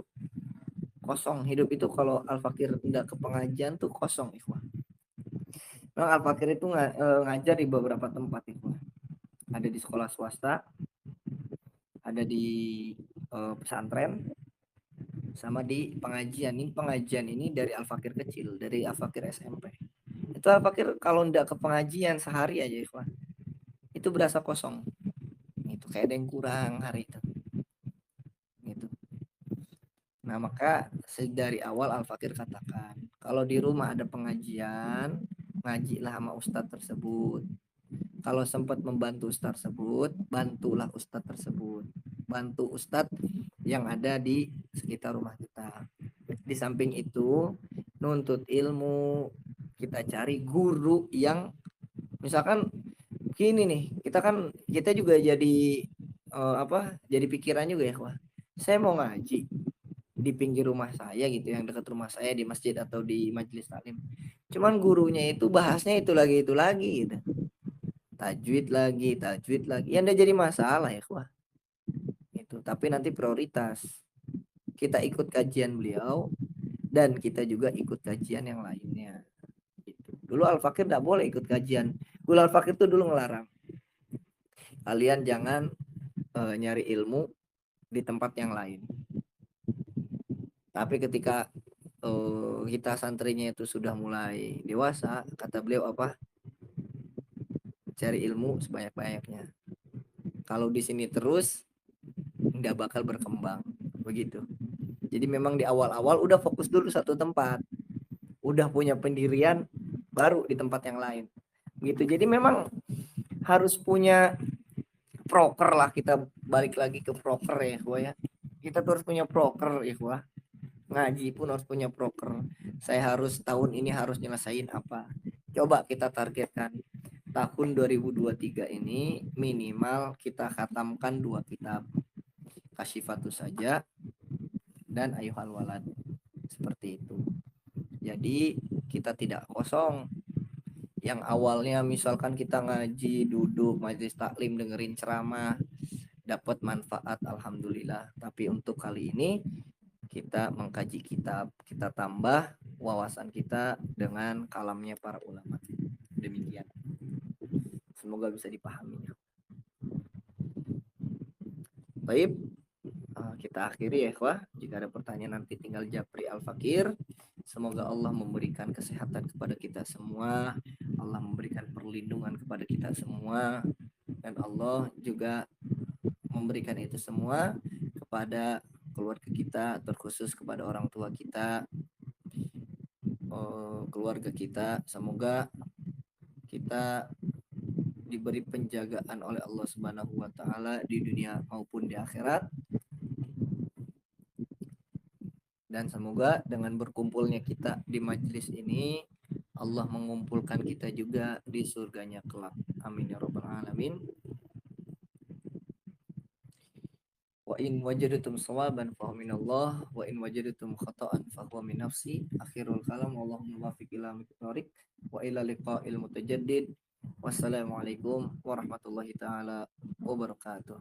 Kosong hidup itu kalau Al-Fakir tidak ke pengajian tuh kosong ikhwah. Memang Al-Fakir itu ngajar di beberapa tempat ikhwah. Ada di sekolah swasta, ada di pesantren, sama di pengajian. Ini pengajian ini dari Al-Fakir kecil, dari Al-Fakir SMP. Itu Al-Fakir kalau tidak ke pengajian sehari aja ikhwah, itu berasa kosong. Itu kayak ada yang kurang hari itu. Gitu. Nah maka dari awal Al-Fakir katakan, kalau di rumah ada pengajian, ngajilah sama ustadz tersebut. Kalau sempat membantu ustadz tersebut, bantulah ustadz tersebut. Bantu ustadz yang ada di sekitar rumah kita. Di samping itu, nuntut ilmu, kita cari guru yang misalkan gini nih, kita juga jadi jadi pikiran juga ya, wah saya mau ngaji di pinggir rumah saya gitu, yang dekat rumah saya di masjid atau di majelis taklim, cuman gurunya itu bahasnya itu lagi gitu, tajwid lagi yang udah jadi masalah ya, wah itu. Tapi nanti prioritas kita ikut kajian beliau dan kita juga ikut kajian yang lainnya gitu. Dulu Al-Fakir tidak boleh ikut kajian. Guru Al-Fakir itu dulu ngelarang, kalian jangan nyari ilmu di tempat yang lain. Tapi ketika kita santrinya itu sudah mulai dewasa, kata beliau apa? Cari ilmu sebanyak-banyaknya. Kalau di sini terus nggak bakal berkembang, begitu. Jadi memang di awal-awal udah fokus dulu satu tempat, udah punya pendirian, baru di tempat yang lain. Gitu. Jadi memang harus punya proker lah, kita balik lagi ke proker ya, gua ya. Kita terus punya proker ya, gua. Ngaji pun harus punya proker. Saya harus tahun ini harus nyelesain apa. Coba kita targetkan tahun 2023 ini minimal kita khatamkan 2 kitab. Kasyifatus saja dan Ayuhal Walad. Seperti itu. Jadi kita tidak kosong. Yang awalnya misalkan kita ngaji, duduk majelis taklim, dengerin ceramah, dapat manfaat alhamdulillah. Tapi untuk kali ini kita mengkaji kitab, kita tambah wawasan kita dengan kalamnya para ulama. Demikian. Semoga bisa dipahami. Baik, kita akhiri ya, wah. Jika ada pertanyaan nanti tinggal japri Al-Fakir. Semoga Allah memberikan kesehatan kepada kita semua, Allah memberikan perlindungan kepada kita semua, dan Allah juga memberikan itu semua kepada keluarga kita, terkhusus kepada orang tua kita, keluarga kita. Semoga kita diberi penjagaan oleh Allah Subhanahu wa taala di dunia maupun di akhirat. Dan semoga dengan berkumpulnya kita di majelis ini, Allah mengumpulkan kita juga di surganya kelak. Amin ya rabbal alamin. Wa in wajadatum sawaban fa minallah wa in wajadatum khata'an fa huwa min nafsi. Akhirul kalam, Allahumma wafiq ila miqtarik wa ila liqa'il mutajaddid. Wassalamualaikum warahmatullahi taala wabarakatuh.